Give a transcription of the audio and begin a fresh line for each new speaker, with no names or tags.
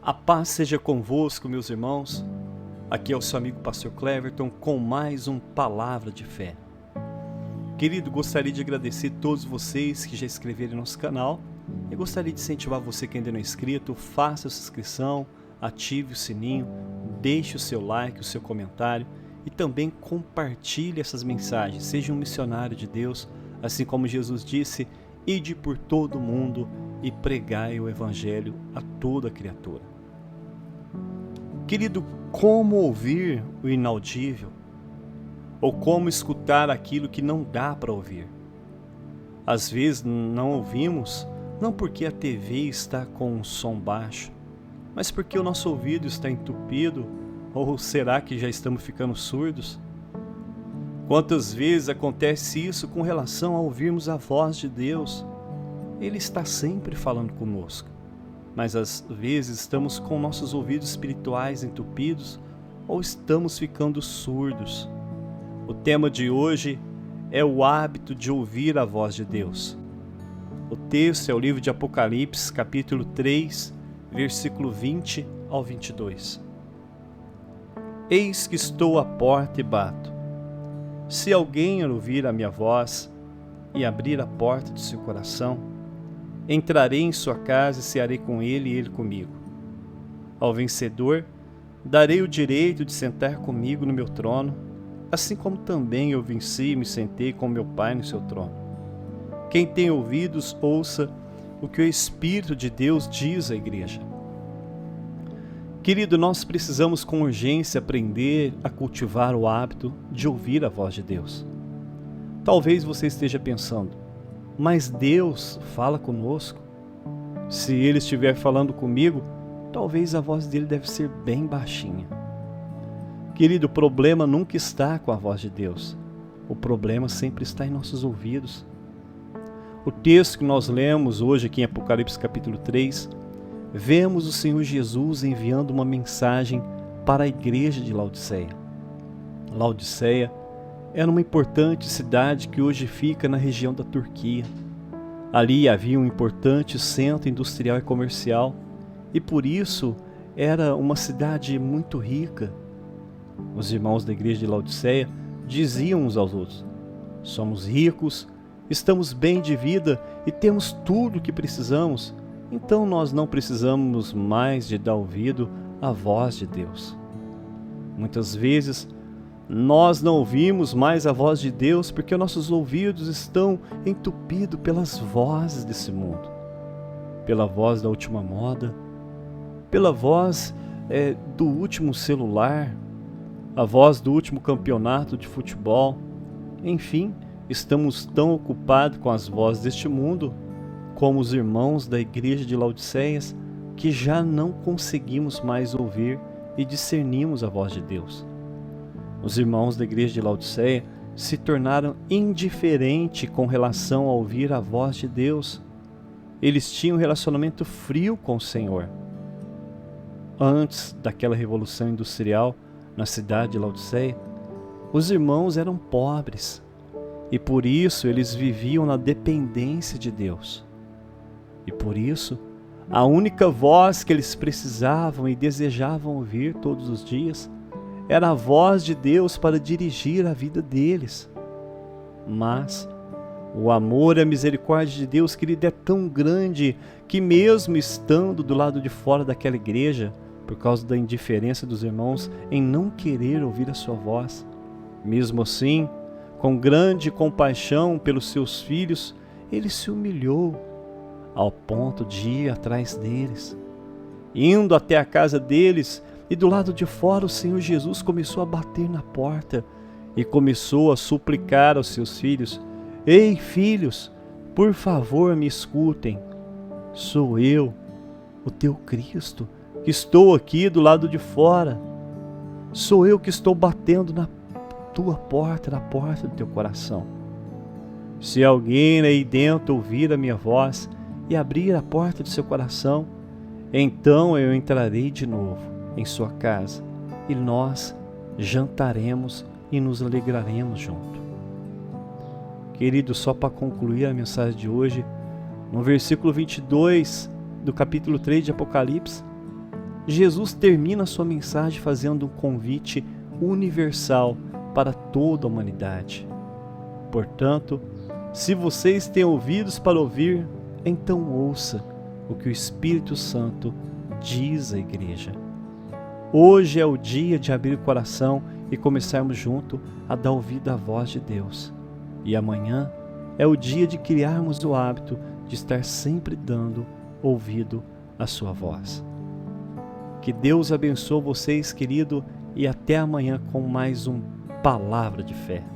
A paz seja convosco, meus irmãos. Aqui é o seu amigo Pastor Cleverton com mais um Palavra de Fé. Querido, gostaria de agradecer a todos vocês que já inscreveram no nosso canal e gostaria de incentivar você que ainda não é inscrito, faça a sua inscrição, ative o sininho, deixe o seu like, o seu comentário e também compartilhe essas mensagens. Seja um missionário de Deus, assim como Jesus disse, ide por todo o mundo e pregai o Evangelho a toda criatura. Querido, como ouvir o inaudível? Ou como escutar aquilo que não dá para ouvir? Às vezes não ouvimos, não porque a TV está com um som baixo, mas porque o nosso ouvido está entupido, ou será que já estamos ficando surdos? Quantas vezes acontece isso com relação a ouvirmos a voz de Deus? Ele está sempre falando conosco, mas às vezes estamos com nossos ouvidos espirituais entupidos ou estamos ficando surdos. O tema de hoje é o hábito de ouvir a voz de Deus. O texto é o livro de Apocalipse, capítulo 3, versículo 20 ao 22. Eis que estou à porta e bato. Se alguém ouvir a minha voz e abrir a porta de seu coração, entrarei em sua casa e cearei com ele e ele comigo. Ao vencedor, darei o direito de sentar comigo no meu trono, assim como também eu venci e me sentei com meu Pai no seu trono. Quem tem ouvidos, ouça o que o Espírito de Deus diz à igreja. Querido, nós precisamos com urgência aprender a cultivar o hábito de ouvir a voz de Deus. Talvez você esteja pensando, mas Deus fala conosco. Se Ele estiver falando comigo, talvez a voz dele deve ser bem baixinha. Querido, o problema nunca está com a voz de Deus. O problema sempre está em nossos ouvidos. O texto que nós lemos hoje aqui em Apocalipse capítulo 3, vemos o Senhor Jesus enviando uma mensagem para a igreja de Laodiceia. Laodiceia era uma importante cidade que hoje fica na região da Turquia. Ali havia um importante centro industrial e comercial e por isso era uma cidade muito rica. Os irmãos da igreja de Laodiceia diziam uns aos outros: somos ricos, estamos bem de vida e temos tudo o que precisamos, então nós não precisamos mais de dar ouvido à voz de Deus. Muitas vezes nós não ouvimos mais a voz de Deus porque nossos ouvidos estão entupidos pelas vozes desse mundo, pela voz da última moda, pela voz do último celular, a voz do último campeonato de futebol. Enfim, estamos tão ocupados com as vozes deste mundo como os irmãos da igreja de Laodiceias que já não conseguimos mais ouvir e discernimos a voz de Deus. Os irmãos da igreja de Laodiceia se tornaram indiferentes com relação a ouvir a voz de Deus. Eles tinham um relacionamento frio com o Senhor. Antes daquela revolução industrial na cidade de Laodiceia, os irmãos eram pobres e por isso eles viviam na dependência de Deus. E por isso, a única voz que eles precisavam e desejavam ouvir todos os dias era a voz de Deus para dirigir a vida deles. Mas o amor e a misericórdia de Deus, querido, é tão grande que mesmo estando do lado de fora daquela igreja, por causa da indiferença dos irmãos em não querer ouvir a sua voz, mesmo assim, com grande compaixão pelos seus filhos, ele se humilhou ao ponto de ir atrás deles, indo até a casa deles. E do lado de fora o Senhor Jesus começou a bater na porta e começou a suplicar aos seus filhos: ei, filhos, por favor me escutem. Sou eu, o teu Cristo, que estou aqui do lado de fora. Sou eu que estou batendo na tua porta, na porta do teu coração. Se alguém aí dentro ouvir a minha voz e abrir a porta do seu coração, então eu entrarei de novo em sua casa e nós jantaremos e nos alegraremos junto. Querido, só para concluir a mensagem de hoje, no versículo 22 do capítulo 3 de Apocalipse, Jesus termina sua mensagem fazendo um convite universal para toda a humanidade. Portanto, se vocês têm ouvidos para ouvir, então ouça o que o Espírito Santo diz à igreja. Hoje é o dia de abrir o coração e começarmos junto a dar ouvido à voz de Deus. E amanhã é o dia de criarmos o hábito de estar sempre dando ouvido à sua voz. Que Deus abençoe vocês, querido, e até amanhã com mais um Palavra de Fé.